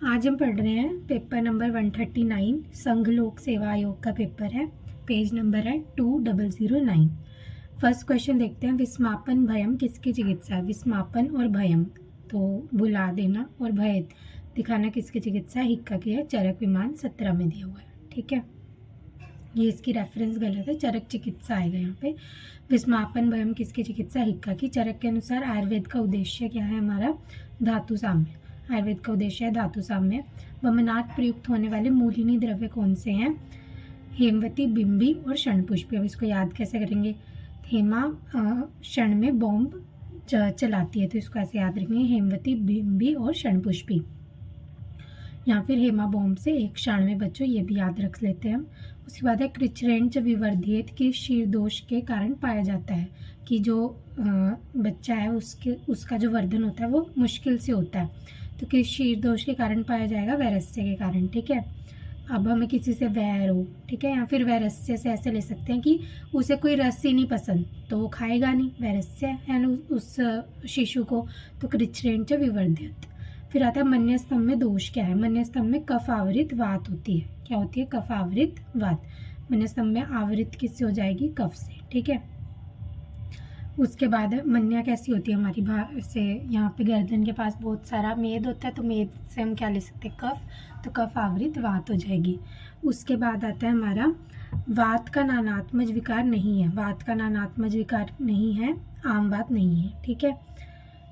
आज हम पढ़ रहे हैं पेपर नंबर 139 संघ लोक सेवा आयोग का पेपर है। पेज नंबर है 2009। फर्स्ट क्वेश्चन देखते हैं। विस्मापन भयम किसकी चिकित्सा है? विस्मापन और भयम तो भुला देना और भय दिखाना किसकी चिकित्सा है? हिक्का की है। चरक विमान 17 में दिया हुआ है। ठीक है, ये इसकी रेफरेंस गलत है, चरक चिकित्सा आएगा यहाँ पे। विस्मापन भयम किसकी चिकित्सा? हिक्का की। चरक के अनुसार आयुर्वेद का उद्देश्य क्या है हमारा? धातु साम्य। आयुर्वेद का उद्देश्य है धातु साम्य। वमनाथ प्रयुक्त होने वाले मूलिनी द्रव्य कौन से हैं? हेमवती, बिंबी और शणपुष्पी। अब इसको याद कैसे करेंगे? हेमा क्षण में बॉम्ब चलाती है तो इसको ऐसे याद रखेंगे, हेमवती, बिंबी और शणपुष्पी। या फिर हेमा बॉम्ब से एक क्षण में बचो, ये भी याद रख लेते हैं हम। उसके बाद है कृच्छ्रेण विवर्धित की शीर दोष के कारण पाया जाता है कि जो बच्चा है उसका जो वर्धन होता है वो मुश्किल से होता है, तो किस शीर दोष के कारण पाया जाएगा? वैरस्य के कारण। ठीक है, अब हमें किसी से वैर हो, ठीक है, या फिर वैरस्य से ऐसे ले सकते हैं कि उसे कोई रस ही नहीं पसंद तो वो खाएगा नहीं, वैरस्य है ना उस शिशु को, तो कृच्छ्रेण विवर्धित। फिर आता है मन्य स्तंभ में दोष क्या है? मन्य स्तंभ में कफ आवृत वात होती है। क्या होती है? कफ आवृत वात। मन्य स्तंभ में आवृत किससे हो जाएगी? कफ से। ठीक है, उसके बाद मन्या कैसी होती है हमारी से? यहाँ पे गर्दन के पास बहुत सारा मेद होता है तो मेद से हम क्या ले सकते हैं? कफ, तो कफ आवृत वात हो जाएगी। उसके बाद आता है हमारा वात का नानात्मज विकार नहीं है। वात का नानात्मज विकार नहीं है, आम वात नहीं है। ठीक है,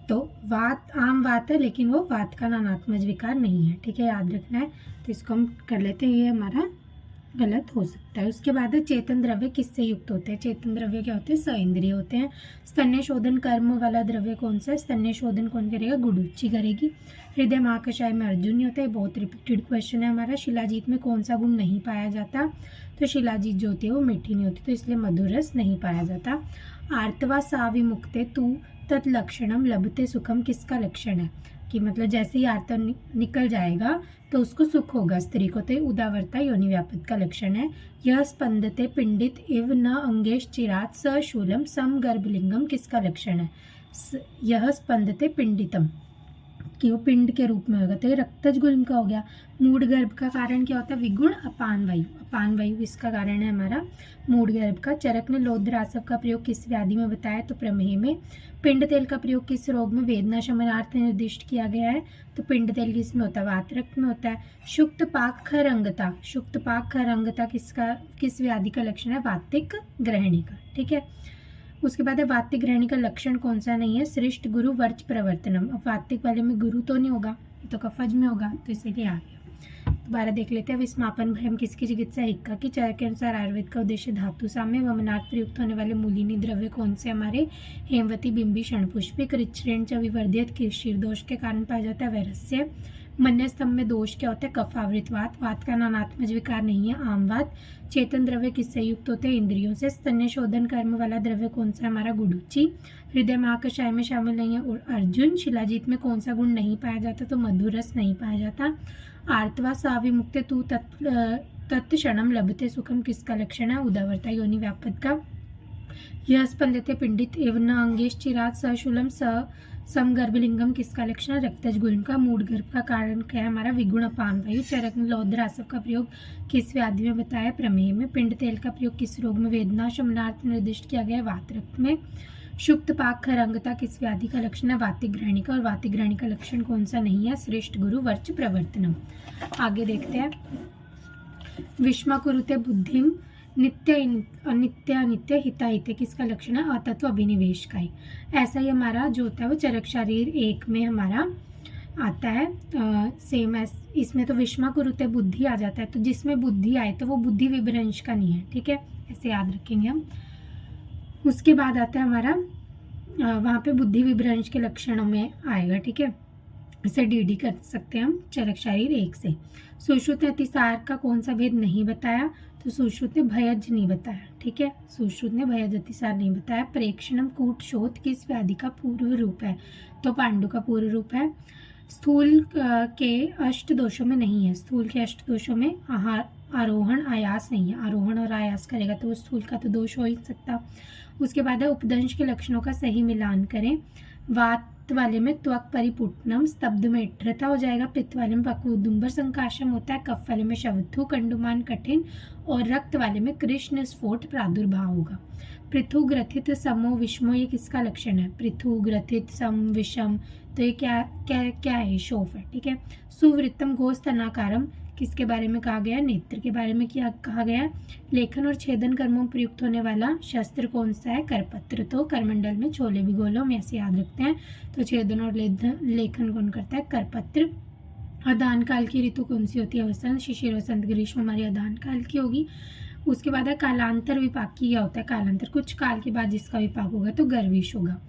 तो वात आम वात है लेकिन वो वात का नानात्मज विकार नहीं है। ठीक है, याद रखना है। तो इसको हम कर लेते हैं, ये हमारा गलत हो सकता है। उसके बाद है चेतन द्रव्य किससे युक्त होते हैं? चेतन द्रव्य क्या होते हैं? सइंद्रिय होते हैं। स्तन्य शोधन कर्म वाला द्रव्य कौन सा है? स्तन्य शोधन कौन करेगा? गुडुच्ची करेगी। हृदय महाकषाय में अर्जुन नहीं होता है, बहुत रिपीटेड क्वेश्चन है हमारा। शिलाजीत में कौन सा गुण नहीं पाया जाता? तो शिलाजीत जो होती है वो मीठी नहीं होती, तो इसलिए मधुर रस नहीं पाया जाता। आर्तवा साविमुक्ते तू तत्लक्षणम लभते सुखम किसका लक्षण है? कि मतलब जैसे ही आर्तव निकल जाएगा तो उसको सुख होगा स्त्री को, तो उदावरता योनि व्यापक का लक्षण है। यह स्पंदते पिंडित इव न अंगेश चिरात सशूलम सम गर्भलिंगम किसका लक्षण है? यह स्पंदते पिंडितम कि वो पिंड के रूप में होगा, तो ये रक्तज गुल्म का हो गया। मूड गर्भ का कारण क्या होता है? विगुण अपान वायु। अपान वायु इसका कारण है हमारा मूड गर्भ का। चरक ने लौद्रासव का प्रयोग किस व्याधि में बताया? तो प्रमेह में। पिंड तेल का प्रयोग किस रोग में वेदना शमनार्थ निर्दिष्ट किया गया है? तो पिंड तेल किसमें होता है? वात रक्त में होता है। शुक्त पाक खरंगता। शुक्त पाक खरंगता किस व्याधि का लक्षण है? वातिक ग्रहणी का। ठीक है, उसके बाद है वातिक ग्रहणी का लक्षण कौन सा नहीं है? सृष्ट गुरु वर्च प्रवर्तनम। अब वातिक वाले में गुरु तो नहीं होगा, ये तो कफज में होगा, तो इसीलिए आ गया। दोबारा देख लेते हैं। विस्मापन भयम किसकी चिकित्सा? हिक्का की। चरक के अनुसार आयुर्वेद का उद्देश्य धातु साम्य। वमनाथ प्रयुक्त होने वाले मूलिनी द्रव्य कौन से हमारे? हेमवती, बिंबी, शणपुष्पी। कृच्छ्रेण विवर्धित किस शीर दोष के कारण पाया जाता है? वैरस्य। मन्य स्तंभ में दोष क्या होता है? कफ आवृत वात। वात का नानात्मज विकार नहीं है, आम वात। चेतन द्रव्य किससे युक्त होते हैं? इंद्रियों से। स्तन्य शोधन कर्म वाला द्रव्य कौन सा है हमारा? गुडुच्ची। हृदय महाकषाय में शामिल नहीं है और अर्जुन। शिलाजीत में कौन सा गुण नहीं पाया जाता? तो मधुर रस नहीं पाया जाता। आर्तवा साविमुक्ते तू तत्क्षणम लभते सुखम किसका लक्षण है? उदावरता योनि व्यापक का। यह स्पंदते पिंडित एवं न अंगेश चिरात सशूलम समगर्भलिंगम किसका लक्षण है? रक्तज गुल्म का। मूड गर्भ का कारण क्या है हमारा? विगुण अपान वायु। चरक ने लौद्रासव का प्रयोग किस व्याधि में बताया? प्रमेह में। पिंड तेल का प्रयोग किस रोग में वेदना शमनार्थ निर्दिष्ट किया गया? वात रक्त में। शुक्त पाक खरंगता किस व्याधि का लक्षण है? वातिक ग्रहणी का। और वातिक ग्रहणी का लक्षण कौन सा नहीं है? श्रेष्ठ गुरु वर्च प्रवर्तनम। आगे देखते हैं। विष्मा कुरुते बुद्धिम नित्य अनित्य अनित्य हिता हिते किसका लक्षण है? अतत्व अभिनिवेश का ही। ऐसा ही हमारा जो होता है वो चरक शरीर 1 में हमारा आता है। सेम एस इसमें तो विष्मा कुरुते बुद्धि आ जाता है, तो जिसमें बुद्धि आए तो वो बुद्धि विभ्रंश का नहीं है। ठीक है, ऐसे याद रखेंगे हम। उसके बाद आता है हमारा वहाँ पे बुद्धि विभ्रंश के लक्षणों में आएगा। ठीक है, इसे डी कर सकते हैं हम चरक शरीर 1 से। सुश्रुत ने अतिसार का कौन सा भेद नहीं बताया? तो सुश्रुत ने भयज नहीं बताया। ठीक है, सुश्रुत ने भयज अतिसार नहीं बताया। प्रेक्षणम कूट शोथ किस व्याधि का पूर्व रूप है? तो पांडु का पूर्व रूप है। स्थूल के अष्ट दोषों में नहीं है। स्थूल के अष्ट दोषों में आरोहण आयास नहीं है। आरोहण और आयास करेगा तो स्थूल का तो दोष हो ही सकता। उसके बाद है उपदंश के लक्षणों का सही मिलान करें। वात वाले में त्वक परिपुटनम, स्तब्ध में इड्रता हो जाएगा, पित्त वाले में पक्वोदुम्बर संकाशम होता है, कफ वाले में शवथु कंडुमान कठिन और रक्त वाले में कृष्ण स्फोट प्रादुर्भाव होगा। पृथु ग्रथित समो विषमो, ये किसका लक्षण है? पृथु ग्रथित सम विषम, तो ये क्या क्या क्या है? शोफ है। ठीक है। सुवृत्तम घोस्तनाकारम, किसके बारे में कहा गया? नेत्र के बारे में क्या कहा गया? लेखन और छेदन कर्मों में प्रयुक्त होने वाला शस्त्र कौन सा है? करपत्र। तो करमंडल में छोले भिगोलो, हम ऐसे याद रखते हैं। तो छेदन और लेखन कौन करता है? करपत्र। अदान काल की ऋतु कौन सी होती है? वसंत। शिशिर वसंत ग्रीष्म हमारी अदान काल की होगी। उसके बाद है कालांतर विपाक की, क्या होता है? कालांतर कुछ काल के बाद जिसका विपाक होगा तो गर्विश होगा।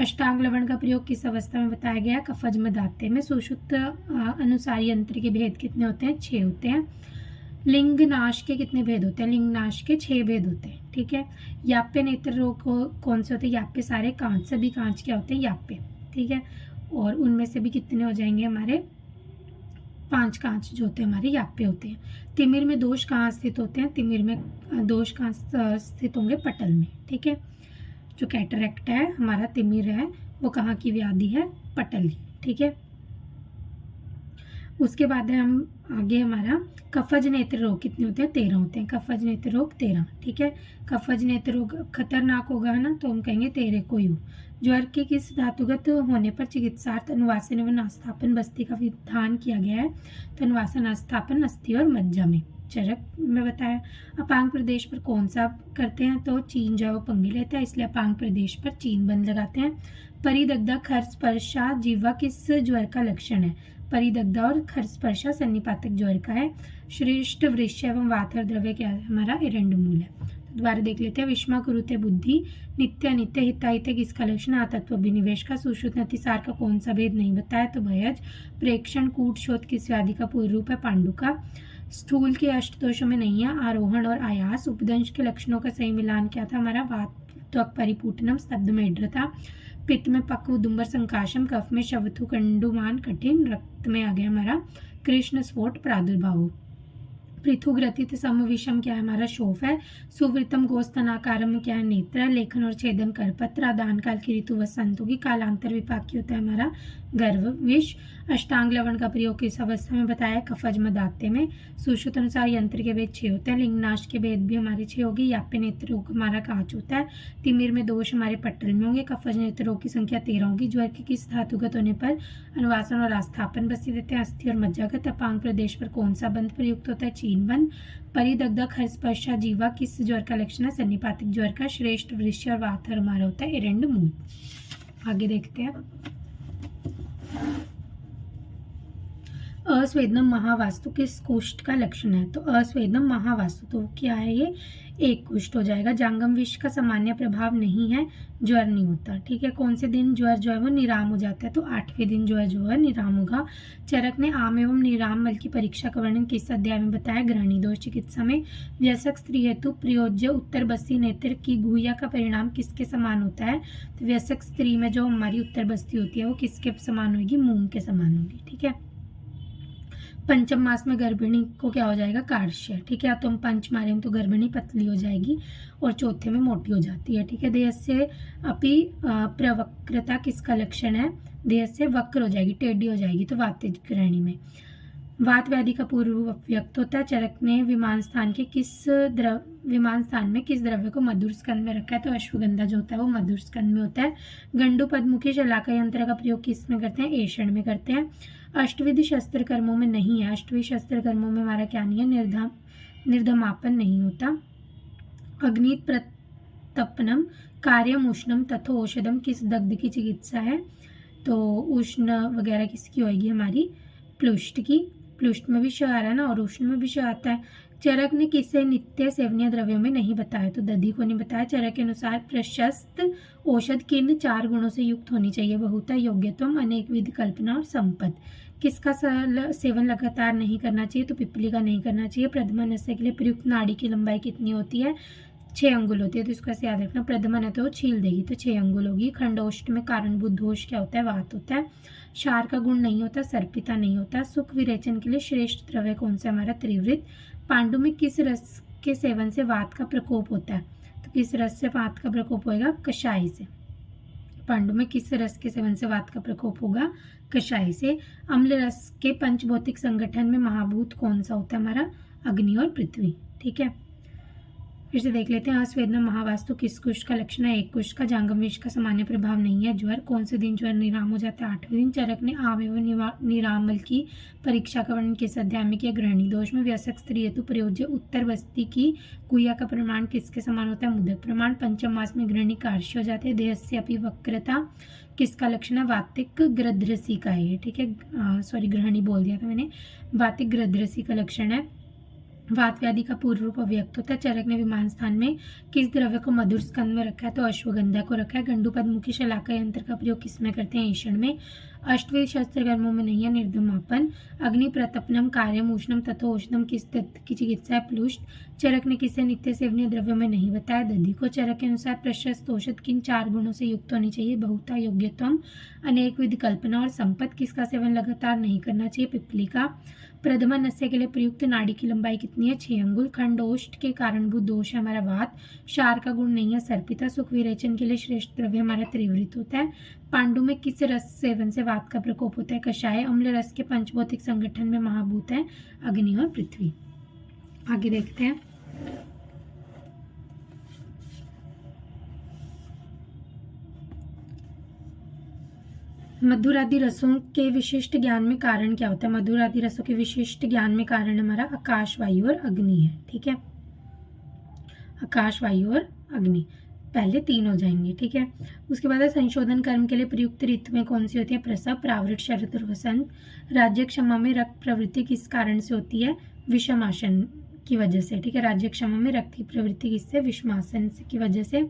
अष्टांग लवण का प्रयोग किस अवस्था में बताया गया? कफज में दाते में। सुषुप्त अनुसारी यंत्र के भेद कितने होते हैं? 6 होते हैं। लिंग नाश के कितने भेद होते हैं? लिंग नाश के 6 भेद होते हैं। ठीक है। याप्य नेत्र रोग कौन से होते हैं? याप्य सारे कांच, सभी कांच क्या होते हैं? याप्य। ठीक है। और उनमें से भी कितने हो जाएंगे हमारे? 5 कांच जो होते हैं हमारे याप्य होते हैं। तिमिर में दोष कहाँ स्थित होते हैं? तिमिर में दोष कहाँ स्थित होंगे? पटल में। ठीक है। जो कैटरेक्ट है हमारा, तिमिर है, वो कहाँ की व्याधि है? पटल की। ठीक है। उसके बाद है हम आगे हमारा कफज नेत्र रोग कितने होते हैं? 13 होते हैं। कफज नेत्र रोग 13। ठीक है। कफज नेत्र रोग खतरनाक होगा ना, तो हम कहेंगे 13 को यू। ज्वर के किस धातुगत होने पर चिकित्सार्थ अनुवासन एवं आस्थापन बस्ती का विधान किया गया है? तो अनुवासन आस्थापन अस्थि और मज्जा में, चरक में बताया। अपांग प्रदेश पर कौन सा करते हैं? तो चीन जो है वो पंगे लेता है, इसलिए अपांग प्रदेश पर चीन बंद लगाते हैं। परिदग्धा खरस्पर्शा जीवा किस ज्वर का लक्षण है? परिदग्धा और खरस्पर्शा सन्निपातक ज्वर का है। श्रेष्ठ वृक्ष एवं वातर द्रव्य क्या है? हमारा एरंडमूल है। तो दोबारा देख लेते हैं। विषमा कुरुते बुद्धि, नित्य अनित्य हिताहित्य किसका लक्षण? आतत्व अभिनिवेश का। सुश्रुत अतिसार का कौन सा भेद नहीं बताया? तो भयज। प्रेक्षण कूट शोध किस व्याधि का पूर्व रूप है? पांडु का। स्थूल के अष्टदोषों में नहीं है आरोहण और आयास। उपदंश के लक्षणों का सही मिलान क्या था हमारा? वात त्वक परिपूटनम, स्तब्ध में इड्रता, पित्त में पक्व उदुम्बर संकाशम, कफ में शवथु कंडुमान कठिन, रक्त में आ गया हमारा कृष्ण स्फोट प्रादुर्भाव। पृथुग्रथित सम विषम क्या है? हमारा शोफ है। सुवृतम गोस्तनाकारम क्या है? नेत्र। लेखन और छेदन करपत्र। आदान काल की ऋतु वसंत होगी। कालांतर विपाक की होता है हमारा गर्भ विष। अष्टांग लवण का प्रयोग किस अवस्था में बताया? कफज में दाते में। सुश्रुत अनुसार यंत्र के भेद 6 होते हैं। लिंगनाश के भेद भी हमारे 6 होगी। याप्य नेत्र रोग हमारा कांच होता है। तिमिर में दोष हमारे पट्टल में होंगे। कफज नेत्र रोग की संख्या 13 होगी। ज्वर के किस धातुगत होने पर अनुवासन और आस्थापन बस्ती देते हैं? अस्थि और मज्जागत। अपांग प्रदेश पर कौन सा बंध प्रयुक्त होता है? चीन बंध। परिदग्धा खरस्पर्शा जीवा किस ज्वर का लक्षण है? सन्निपातिक ज्वर का। श्रेष्ठ वृक्ष और वातर हमारा होता है एरंडमूल। आगे देखते हैं। अस्वेदनम महावास्तु किस कुष्ठ का लक्षण है? तो अस्वेदनम महावास्तु तो क्या है? ये एक कुष्ठ हो जाएगा। जांगम विष का सामान्य प्रभाव नहीं है, ज्वर नहीं होता। ठीक है। कौन से दिन ज्वर जो है वो निराम हो जाता है? तो 8वें दिन ज्वर जो है निराम होगा। चरक ने आम एवं निराम मल की परीक्षा का वर्णन किस अध्याय में बताया? ग्रहणी दोष चिकित्सा में। व्यसक स्त्री हेतु प्रयोज्य उत्तर बस्ती नेत्र की गुहिया का परिणाम किसके समान होता है? तो व्यसक स्त्री में जो हमारी उत्तर बस्ती होती है वो किसके समान होगी? मूंग के समान होगी। ठीक है। पंचम मास में गर्भिणी को क्या हो जाएगा? कार्श्य। ठीक है। तो हम पंच मारेंगे तो गर्भिणी पतली हो जाएगी और चौथे में मोटी हो जाती है। ठीक है। देह से अपि प्रवक्रता किसका लक्षण है? देह से वक्र हो जाएगी, टेढ़ी हो जाएगी, तो वातिज ग्रहणी में। वात व्याधि का पूर्व रूप व्यक्त होता है। चरक ने विमान स्थान में किस द्रव्य को मधुर स्कंद में रखा है? तो अश्वगंधा जो होता है वो मधुर स्कंद में होता है। गंडू पद्मुखी शलाका यंत्र का प्रयोग किस में करते हैं? एषण में करते हैं। अष्टविध शस्त्र कर्मों में नहीं है। अष्टविध शस्त्र कर्मों में हमारा क्या नहीं है? निर्धमापन नहीं होता। अग्नित प्रतपनम कार्यम उष्णम तथा औषधम किस दग्ध की चिकित्सा है? तो उष्ण वगैरह किसकी होगी? हमारी प्लुष्ट की। प्लुष्ट में भी श आ रहा है ना, और उष्ण में भी श आता है। चरक ने किसे नित्य सेवनीय द्रव्यों में नहीं बताया? तो दधि को नहीं बताया। चरक के अनुसार प्रशस्त औषध किन 4 गुणों से युक्त होनी चाहिए? बहुता, योग्यत्वम, अनेक विध, कल्पना और संपद। किसका सेवन लगातार नहीं करना चाहिए? तो पिपली का नहीं करना चाहिए। प्रथम नस्य के लिए प्रयुक्त नाड़ी की लंबाई कितनी होती है? 6 अंगुल होती है। तो इसको ऐसे याद रखना। प्रथमन है तो छील देगी, तो 6 अंगुल होगी। खंडोष्ट में कारणभूत दोष क्या होता है? वात होता है। क्षार का गुण नहीं होता, सर्पिता नहीं होता। सुख विरेचन के लिए श्रेष्ठ द्रव्य कौन सा? हमारा त्रिवृत। पांडु में किस रस के सेवन से वात का प्रकोप होता है? तो किस रस से वात का प्रकोप होएगा? कषाय से। पांडु में किस रस के सेवन से वात का प्रकोप होगा? कषाय से। अम्ल रस के पंचभौतिक संगठन में महाभूत कौन सा होता है हमारा? अग्नि और पृथ्वी। ठीक है, फिर से देख लेते हैं। अस्वेदना महावास्तु किस कुष्ठ का लक्षण है? एक कुष्ठ का। जांगम विष का सामान्य प्रभाव नहीं है। ज्वर कौन से दिन ज्वर निराम हो जाता है? 8वें दिन। चरक ने आम एवं निरामल की परीक्षा का वर्णन किस अध्याय में किया? गृहिणी दोष में। व्यस्क स्त्री हेतु प्रयोज्य उत्तर बस्ती की गुहिया का प्रमाण किसके समान होता है? मुदक प्रमाण। पंचम मास में गृहिणी कार्य हो जाते हैं। देहस्य अपि वक्रता किसका लक्षण है? वातिक गृध्रसी का है। ठीक है, सॉरी गृहिणी बोल दिया था मैंने। वातिक गृध्रसी का लक्षण है। वात व्याधि का पूर्व रूप अव्यक्त होता है। चरक ने विमान स्थान में किस द्रव्य को मधुर स्कंद में रखा है? तो अश्वगंधा को रखा है। गंडू पद्मुखी शलाका यंत्र का प्रयोग किसमें करते हैं? ईषण में। अष्टवेद शस्त्र कर्मों में नहीं है। निर्धमापन। अग्नि प्रतपनम कार्यम उष्णम तथोष्णम किस तत्व की चिकित्सा है? प्लुष्ट। चरक ने किसे नित्य सेवनीय द्रव्यों में नहीं बताया? दधि को। चरक के अनुसार प्रशस्त औषध किन 4 गुणों से युक्त होनी चाहिए? बहुता, योग्यतम, अनेक विध, कल्पना और संपत्ति। किसका सेवन लगातार नहीं करना चाहिए? पिपली का। प्रथमा नस्य के लिए प्रयुक्त नाड़ी की लंबाई कितनी है? 6 अंगुल। खंडोष्ठ के कारणभूत दोष है हमारा वात। क्षार का गुण नहीं है सर्पिता। सुख विरेचन के लिए श्रेष्ठ द्रव्य हमारा त्रिवृत होता है। पांडु में किस रस सेवन से वात का प्रकोप होता है? कषाय। अम्ल रस के पंचभौतिक संगठन में महाभूत है अग्नि और पृथ्वी। आगे देखते हैं। मधुर आदि रसों के विशिष्ट ज्ञान में कारण क्या होता है? मधुर आदि रसों के विशिष्ट ज्ञान में कारण हमारा आकाश, वायु और अग्नि है। ठीक है, आकाश, वायु और अग्नि पहले 3 हो जाएंगे। ठीक है, उसके बाद संशोधन कर्म के लिए प्रयुक्त ऋतुएं कौन सी होती है? प्रसव, प्रावृट, शरद और वसंत। राज्य क्षमा में रक्त प्रवृत्ति किस कारण से होती है? विषमासन की वजह से। ठीक है, राज्य क्षमा में रक्त की प्रवृत्ति किससे? विषमासन की वजह से।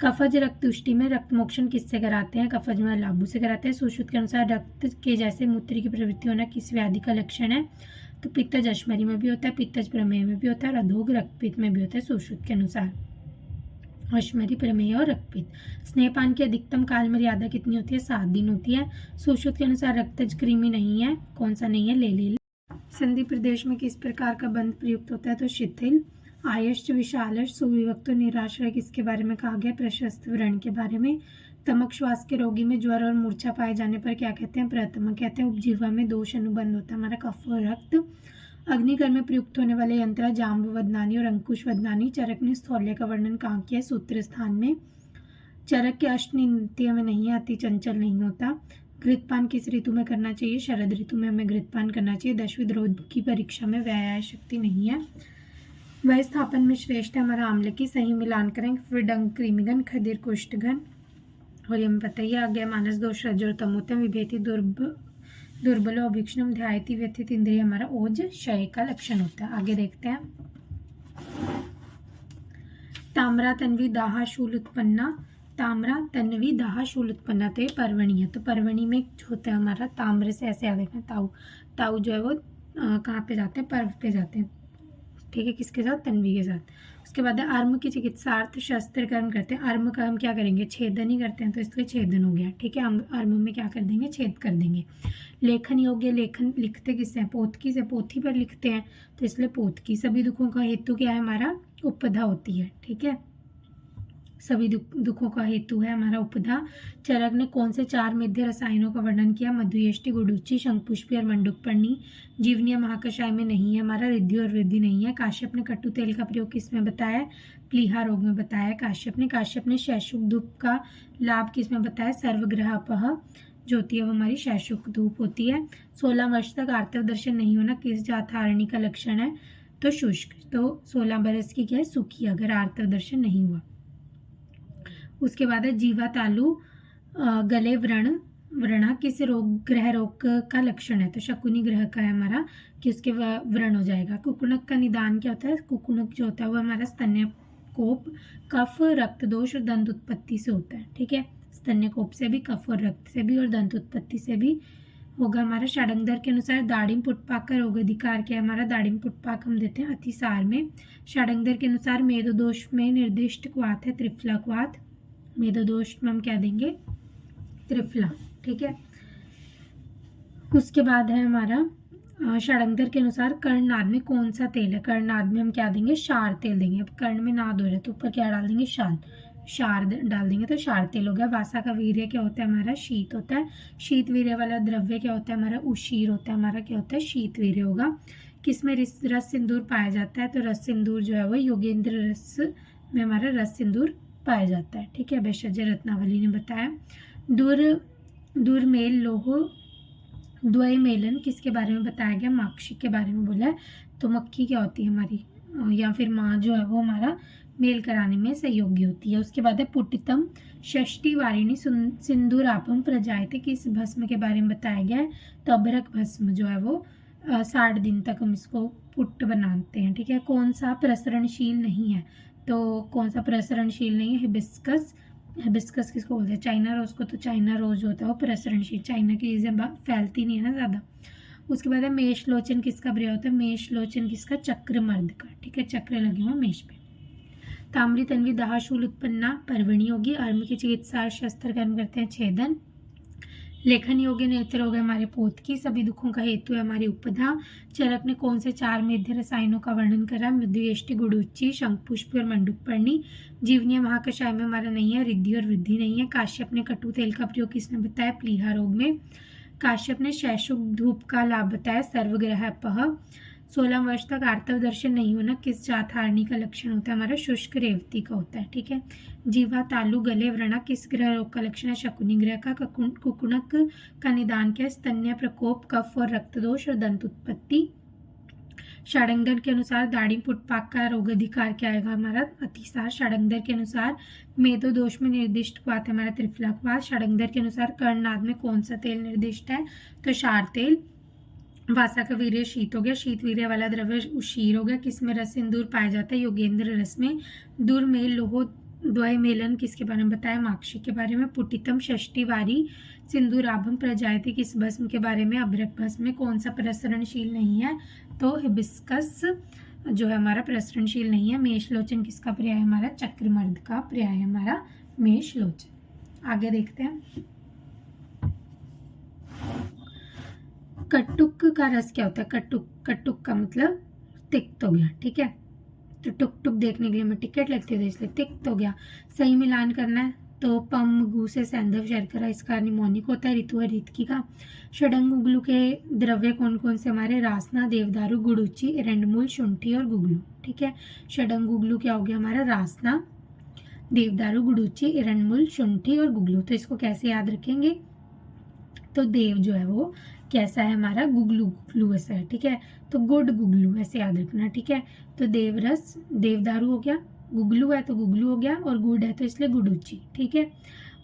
कफज रक्त तुष्टि में रक्त मोक्षण किससे कराते हैं? कफज में लाभू से कराते हैं। सुश्रुत के अनुसार रक्त के जैसे मूत्र की प्रवृत्ति होना किस व्याधि का लक्षण है? तो पित्तज अश्मरी में भी होता है, पित्तज प्रमेय में भी होता है, अधोग रक्तपित्त में भी होता है। सुश्रुत के अनुसार अश्मरी, प्रमेय और रक्तपित्त। स्नेहपान की अधिकतम काल मर्यादा कितनी होती है? 7 दिन होती है। सुश्रुत के अनुसार रक्तज कृमि नहीं है। कौन सा नहीं है? लेलील। संधि प्रदेश में किस प्रकार का बंध प्रयुक्त होता है? तो शिथिल। आयश्च, विशालश, सुविभक्त और निराश्रय किसके बारे में कहा गया? प्रशस्त व्रण के बारे में। तमक श्वास के रोगी में ज्वर और मूर्छा पाए जाने पर क्या कहते हैं? प्रतमक कहते हैं। उपजीवा में दोष अनुबंध होता है हमारा कफ और रक्त। अग्निकर्म में प्रयुक्त होने वाले यंत्र जाम्बवदनानी और अंकुशवदनानी। चरक ने स्थौल्य का वर्णन कहाँ किया? सूत्र स्थान में। चरक के अष्टनित्य में नहीं है, अति चंचल नहीं होता। घृतपान किस ऋतु में करना चाहिए? शरद ऋतु में हमें घृतपान करना चाहिए। 10वीं द्रोध की परीक्षा में व्यायाम शक्ति नहीं है। वह स्थापन में श्रेष्ठ है हमारा आम्ल की। सही मिलान करें। फिडंग कृमिगन, खदिर कुष्ठगन। और ये हमें पता ही आ गया। मानस दोष रजो तमोतम विभेति दुर्बलो अभिक्षणम ध्यायति व्यथित इंद्रिय हमारा ओज क्षय का लक्षण होता है। आगे देखते हैं। ताम्रा तन्वी दाहा शूल उत्पन्ना। ताम्रा तन्वी दाहा शूल उत्पन्ना तो ये पर्वणी है। तो पर्वणी में होता है हमारा ताम्र से ऐसे याद रखना। ताऊ, ताऊ जो है वो कहाँ पे जाते हैं? पर्व पे जाते हैं। ठीक है, किसके साथ? तन्वी के साथ। उसके बाद अर्म की चिकित्सार्थ शस्त्र कर्म करते हैं। अर्म का हम क्या करेंगे? छेदन ही करते हैं, तो इसलिए छेदन हो गया। ठीक है, हम अर्म में क्या कर देंगे? छेद कर देंगे। लेखन योग्य, लेखन लिखते किससे? पोथकी से। पोथी पर लिखते हैं तो इसलिए पोथकी। सभी दुखों का हेतु क्या है हमारा? उपधा होती है। ठीक है, सभी दुखों का हेतु है हमारा उपधा। चरक ने कौन से 4 मेध्य रसायनों का वर्णन किया? मधुयष्टि, गुडुचि, शंखपुष्पी और मंडुकपर्णी। जीवनीय महाकषाय में नहीं है हमारा। रिद्धि और वृद्धि नहीं है। काश्यप ने कटु तेल का प्रयोग किस में बताया? प्लीहा रोग में बताया काश्यप ने शैशुक धूप का लाभ किस में बताया? सर्वग्रहपह जो होती है वो हमारी शैशुक धूप होती है। 16 वर्ष तक आर्तव दर्शन नहीं होना किस जातहारणी का लक्षण है? तो शुष्क। तो 16 बरस की क्या है? सुखी, अगर आर्तव दर्शन नहीं हुआ। उसके बाद है जीवा तालु गले व्रणा किस रोग, ग्रह रोग का लक्षण है? तो शकुनी ग्रह का है हमारा कि उसके व्रण हो जाएगा। कुकुणक का निदान क्या होता है? कुकुणक जो होता है वो हमारा स्तन्यकोप, कफ, रक्त दोष और दंत उत्पत्ति से होता है। ठीक है, स्तन्यकोप से भी, कफ और रक्त से भी और दंत उत्पत्ति से भी होगा हमारा। षडंगर के अनुसार दाड़िम पुटपाक का रोग अधिकार क्या है हमारा? दाड़िम पुटपाक हम देते हैं अतिसार में। षडंगर के अनुसार मेदोदोष में निर्दिष्ट क्वाथ है त्रिफला क्वाथ। मेदोदोष में हम क्या देंगे? त्रिफला। ठीक है, उसके बाद है हमारा षडंगर के अनुसार कर्णनाद में कौन सा तेल है? कर्णनाद में हम क्या देंगे? क्षार तेल देंगे। अब कर्ण में नाद हो रहा है तो ऊपर क्या डाल देंगे? शाल। क्षार डाल देंगे तो क्षार तेल हो गया। वासा का वीर्य क्या होता है हमारा, शीत होता है। शीत वीर्य वाला द्रव्य क्या होता है हमारा, उशीर होता है हमारा, क्या होता है, शीत वीर्य होगा। किसमें रस सिंदूर पाया जाता है, तो रस सिंदूर जो है वो योगेंद्र रस में हमारा रस सिंदूर पाया जाता है। ठीक है, भेषज रत्नावली ने बताया। दुर्मेल लोह द्वयमेलन किसके बारे में बताया गया, माक्षिक के बारे में बोला है। तो मक्खी क्या होती है हमारी, या फिर माँ जो है वो हमारा मेल कराने में सहयोगी होती है। उसके बाद है पुटितम षष्ठी वारिणी सिंदूरापम प्रजायते किस भस्म के बारे में बताया गया है, तो अभ्रक भस्म जो है वो 60 दिन तक हम इसको पुट्ट बनाते हैं। ठीक है, कौन सा प्रसरणशील नहीं है, तो कौन सा प्रसरणशील नहीं है, हिबिस्कस। हिबिस्कस किसको बोलते हैं, चाइना रोज को। तो चाइना रोज होता है वो प्रसरणशील, चाइना की चीज़ें फैलती नहीं है ना ज़्यादा। उसके बाद है मेषलोचन किसका प्रिय होता है, मेषलोचन किसका, चक्रमर्द का। ठीक है, चक्र लगे हुए मेष पे। ताम्री तन्वी दाहशूल उत्पन्ना पर्वणी होगी। अर्म की चिकित्सा शस्त्र कर्म करते हैं छेदन। लेखन योग्य नेत्र हो गए हमारे पोत की। सभी दुखों का हेतु है हमारी उपधा। चरक ने कौन से 4 मेध्य रसायनों का वर्णन करा, मृदुयष्टि, गुड़ुच्ची, शंखपुष्पी और मंडूकपर्णी। जीवनीय महाकषाय में हमारा नहीं है, रिद्धि और वृद्धि नहीं है। काश्यप ने कटु तेल का प्रयोग किसने बताया, प्लीहा रोग में। काश्यप ने शैशुक धूप का लाभ बताया, सर्वग्रह अपह। 16 वर्ष तक आर्तव दर्शन नहीं होना किस जातहारणी का लक्षण होता है, हमारा शुष्क रेवती का होता है। ठीक है, जीवा, तालु, गले व्रणा किस ग्रह रोग का लक्षण है, शकुनी ग्रह का। कुकुणक का निदान क्या है, स्तन्य प्रकोप, कफ और रक्त दोष और दंत उत्पत्ति। षडंगर के अनुसार दाढ़ी पुटपाक का रोग अधिकार क्या आएगा हमारा, अतिसार। षडंगर के अनुसार मेदो दोष में निर्दिष्ट क्वाथ है हमारा त्रिफला क्वाथ। षडंगर के अनुसार कर्णनाद में कौन सा तेल निर्दिष्ट है, तो क्षार तेल। वासा का वीर्य शीत हो गया, शीत वीर्य वाला द्रव्य उशीर हो गया। किसमें रस सिंदूर पाया जाता है, योगेंद्र रस में। दुर्मेल लोह द्वयमेलन किसके बारे में बताया, माक्षिक के बारे में। पुटितम षष्ठी वारी सिंदूराभम प्रजायते किस भस्म के बारे में, अभ्रक भस्म में। कौन सा प्रसरणशील नहीं है, तो हिबिस्कस जो है हमारा प्रसरणशील नहीं है। मेषलोचन किसका पर्याय है हमारा, चक्रमर्द का पर्याय है हमारा मेषलोचन। आगे देखते हैं। कटुक का रस क्या होता है, कटुक का मतलब तिक्त हो गया। ठीक है, तो टुक देखने के लिए मैं टिकट लगती है, इसलिए तिक्त हो गया। सही मिलान करना है तो पम, गु से सैंधव शर्करा, इसका निमोनिक होता है। ऋतु है रितकी का। षडंग उगलू के द्रव्य कौन कौन से हमारे, रासना, देवदारू, गुड़ुची, एरंडमूल, शुंठी और गुगलू। ठीक है, षडंग उगलू क्या हो गया हमारा, रासना, देवदारू, गुड़ुची, एरंडमूल, शुंठी और गुगलू। तो इसको कैसे याद रखेंगे, तो देव जो है वो कैसा है हमारा, गुगलू ऐसा है। ठीक है, तो गुड गुगलू ऐसे याद रखना। ठीक है, तो देवरस देवदारू हो गया, गुगलू है तो गुगलू हो गया, और गुड़ है तो इसलिए गुडुची। ठीक है,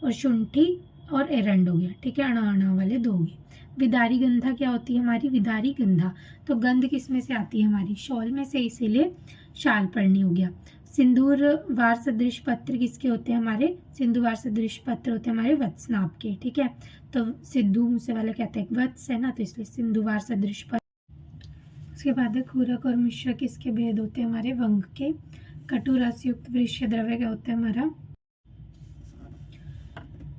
और शुंठी और एरंड हो गया। ठीक है, अणा वाले 2 हो गए। विदारी गंधा क्या होती है हमारी, विदारी गंधा, तो गंध किस में से आती है हमारी, शॉल में से, इसीलिए शाल पर्णी हो गया। सिंदूर वार सदृश पत्र किसके होते हैं हमारे, सिंधु वार सदृश पत्र होते हैं हमारे वत्सनाभ के। ठीक है, तो सिद्धू मुझसे वाला कहते हैं वत्स है ना, तो इसलिए सिंधु वार सदृश पत्र। उसके बाद खुरक और मिश्र किसके भेद होते हैं हमारे, वंग के। कटु रस युक्त वृक्ष द्रव्य क्या होता है हमारा,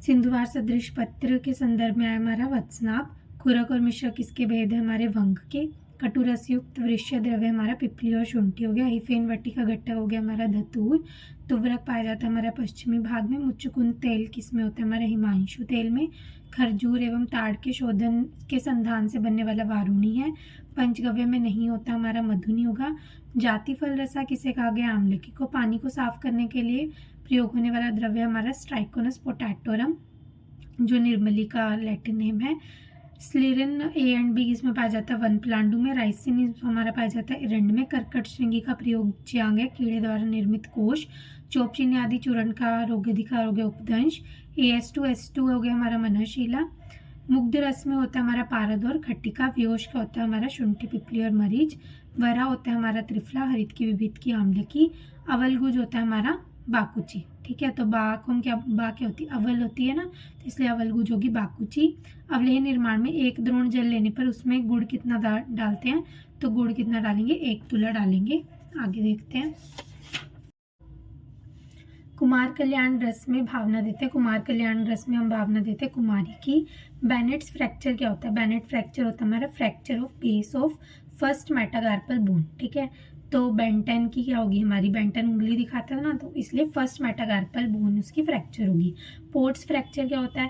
सिंधुवार सदृश पत्र के संदर्भ में आया हमारा वत्सनाभ। खुरक और मिश्र किसके भेद है हमारे, वंग के। कटु रस युक्त वृक्ष द्रव्य हमारा पिपली और शुंठी हो गया। हिफेन वट्टी का घटक हो गया हमारा धतूर। तुवरक पाया जाता है हमारा पश्चिमी भाग में। मुच्चकुंद तेल किसमें होता है हमारा, हिमांशु तेल में। खरजूर एवं ताड़ के शोधन के संधान से बनने वाला वारुणी है। पंचगव्य में नहीं होता हमारा, मधुनी होगा। जाति फल रसा किसे कहा गया, आमलकी को। पानी को साफ करने के लिए प्रयोग होने वाला द्रव्य हमारा स्ट्राइकोनस पोटैटोरम, जो निर्मली का लैटिन नेम है। स्लेरिन ए एंड बी इसमें पाया जाता है वन प्लांडू में। राइसिन हमारा पाया जाता है एरंड में। कर्कट श्रृंगी का प्रयोग च्यांग है, कीड़े द्वारा निर्मित कोश। चोपचिन्ह आदि चूर्ण का रोग अधिकार हो गया उपदंश। AS2 हो गया हमारा मनःशीला। मुग्ध रस में होता है हमारा पारद और खट्टिका। व्योश का होता है हमारा शुंठी, पिपली और मरीच। वरा होता है हमारा त्रिफला, हरित की, विभित की, आम्लकी। अवलगुज होता है हमारा बाकुची। ठीक है, तो बा क्या होती है, अवल होती है ना, तो इसलिए अवलगुज होगी बाकुची। अवलेह निर्माण में 1 द्रोण जल लेने पर उसमें गुड़ कितना डालते हैं, तो गुड़ कितना डालेंगे, 1 तुला डालेंगे। आगे देखते हैं। कुमार कल्याण रस में भावना देते हैं, कुमार कल्याण रस में हम भावना देते हैं कुमारी की। बेनेट्स फ्रैक्चर क्या होता है, बेनेट फ्रैक्चर होता है हमारा fracture of base of first metacarpal bone. ठीक है, तो बेंटन की क्या होगी हमारी, बेंटन उंगली दिखाता है ना, तो इसलिए फर्स्ट मेटाकार्पल बोन उसकी फ्रैक्चर होगी। पोर्ट्स फ्रैक्चर क्या होता है,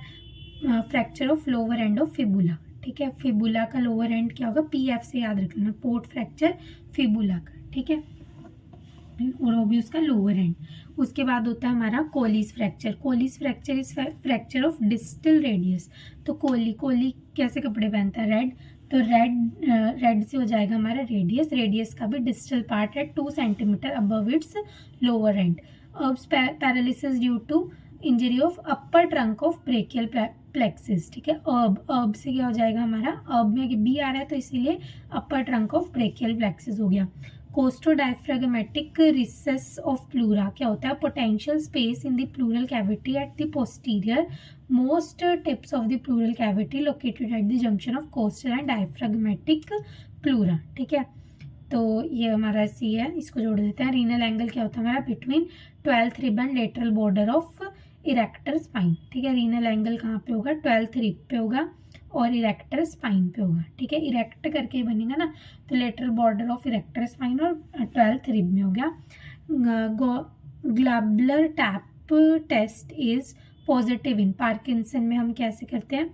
fracture of lower end of fibula, ठीक है। फिबुला का लोअर एंड क्या होगा, पीएफ से याद रख लेना, पोर्ट फ्रैक्चर फिबुला का, ठीक है, और वो भी उसका लोअर एंड। उसके बाद होता है हमारा Colles fracture. Colles fracture is fracture of distal radius. तो कोली कैसे कपड़े पहनता है, रेड, तो रेड से हो जाएगा हमारा रेडियस, रेडियस का भी डिस्टल पार्ट है 2 centimetre above its lower end. Erb's paralysis due to injury of upper trunk of brachial plexus, ठीक है। अर्ब से क्या हो जाएगा हमारा, अर्ब में बी आ रहा है तो इसीलिए upper trunk of brachial plexus हो गया। कोस्टोडायफ्रागमेटिक रिसेस ऑफ प्लूरा क्या होता है, potential space in the pleural cavity at the posterior most tips of the pleural cavity located at the junction of costal and diaphragmatic pleura, ठीक है। तो ये हमारा सी है, इसको जोड़ देते हैं। रीनल एंगल क्या होता है हमारा, between 12th rib and lateral border of erector spine, ठीक है। रीनल एंगल कहाँ पे होगा, 12th रिब पे होगा और इरेक्टर स्पाइन पे होगा, ठीक है। इरेक्ट करके बनेगा ना, तो lateral border of erector spine और 12th रिब में हो गया। Glabellar tap test is positive in Parkinson में हम कैसे करते हैं,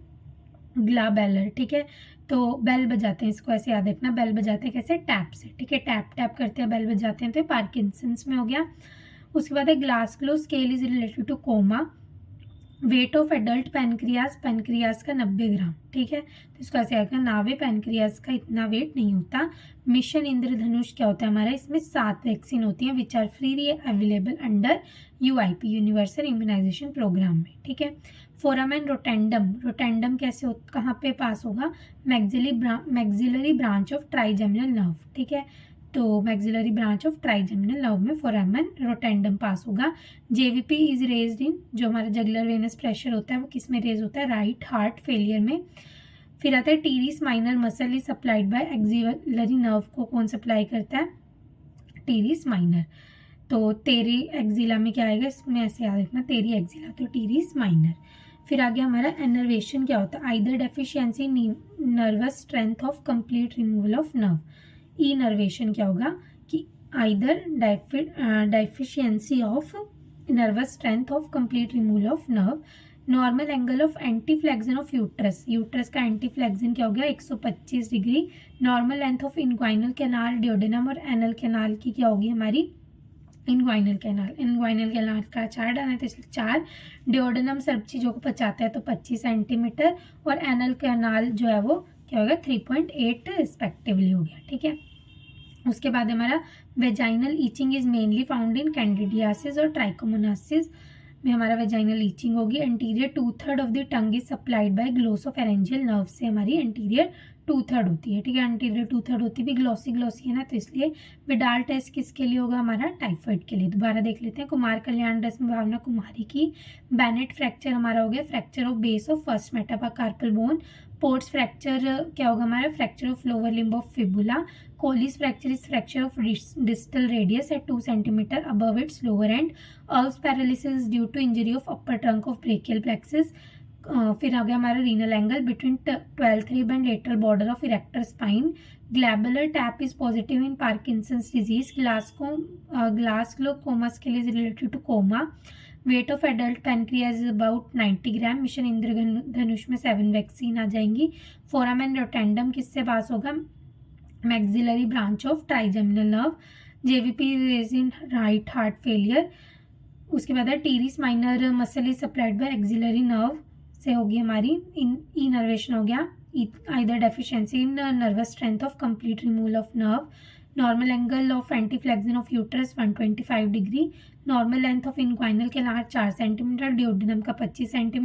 ग्लाबेलर, ठीक है। तो बेल बजाते हैं, इसको ऐसे याद रखना, बेल बजाते हैं कैसे, टैप से, ठीक है। टैप टैप करते हैं, बेल बजाते हैं, तो पार्किंसंस में हो गया। उसके बाद है Glasgow scale is related to coma. Weight of adult pancreas, pancreas का 90 ग्राम, ठीक है। तो इसको ऐसे आएगा, नावे पेनक्रियास का इतना वेट नहीं होता। मिशन इंद्रधनुष क्या होता है हमारा, इसमें 7 वैक्सीन होती हैं which are freely available under UIP universal immunisation programme में, ठीक है। फोरामेन रोटेंडम, रोटेंडम कैसे कहाँ पे पास होगा, maxillary branch of trigeminal nerve, ठीक है। तो maxillary branch of trigeminal nerve में फोरामेन रोटेंडम पास होगा। जेवीपी इज रेज्ड इन, जो हमारा जगुलर वेनस प्रेशर होता है वो किस में रेज होता है, राइट हार्ट फेलियर में। फिर आता है teres minor muscle is supplied by axillary nerve, को कौन सप्लाई करता है, टीरिस माइनर। तो तेरी एक्जिला में क्या आएगा, इसमें ऐसे याद रखना, तेरी एक्जिला, तो टीरिस माइनर। फिर आगे हमारा एनर्वेशन क्या होता है, either deficiency nervous strength of complete removal of nerve. Innervation क्या होगा कि either deficiency of nervous strength of complete removal of nerve. Normal angle of anteflexion of uterus, uterus का एंटी फ्लेक्शन क्या हो गया 125 degree. Normal length of inguinal canal, duodenum और anal canal की क्या होगी हमारी, इनग्वाइनल कैनाल, इनग्वाइनल कैनाल का 4 डालना है तो इसलिए 4। डियोडेनम सब चीज़ों को पचाता है तो 25 सेंटीमीटर, और एनल कैनाल जो है वो क्या होगा 3.8 रिस्पेक्टिवली हो गया, ठीक है। उसके बाद हमारा vaginal itching is mainly found in candidiasis और ट्राइकोमोनासिस में हमारा वेजाइनल ईचिंग होगी। Anterior 2/3 of the tongue is supplied bye glossopharyngeal nerve से हमारी एंटीरियर 2/3 होती है, ठीक है। एंटीरियर 2/3 होती भी ग्लॉसी है ना, तो इसलिए विडाल टेस्ट किसके लिए होगा हमारा, टाइफाइड के लिए। दोबारा देख लेते हैं, कुमार कल्याण रस्म भावना कुमारी की। बैनेट फ्रैक्चर हमारा हो गया fracture of base of first metacarpal bone. Pott's fracture क्या होगा हमारा, fracture of lower limb of fibula. Colles fracture is fracture of distal radius at 2 centimetre above its lower end. Erb's paralysis due to injury of upper trunk of brachial plexus. फिर आ गया हमारा renal angle between 12th rib and lateral border of erector spine. Glabellar tap is positive in Parkinson's disease. ग्लासग्लोकोमा scale is related to coma. Weight of adult pancreas is about 90 gram. Mission Indradhanush में 7 vaccine आ जाएंगी। Foramen रोटेंडम किससे पास होगा, maxillary branch of trigeminal nerve. JVP is in right heart failure. उसके बाद है teres minor muscle is supplied by axillary nerve से होगी हमारी इनर्वेशन हो गया। Either deficiency in nervous strength of complete removal of nerve. Normal angle of anteflexion of uterus 125 degree. Normal length of inguinal canal 4 centimetre. Duodenum का 25 centimetre.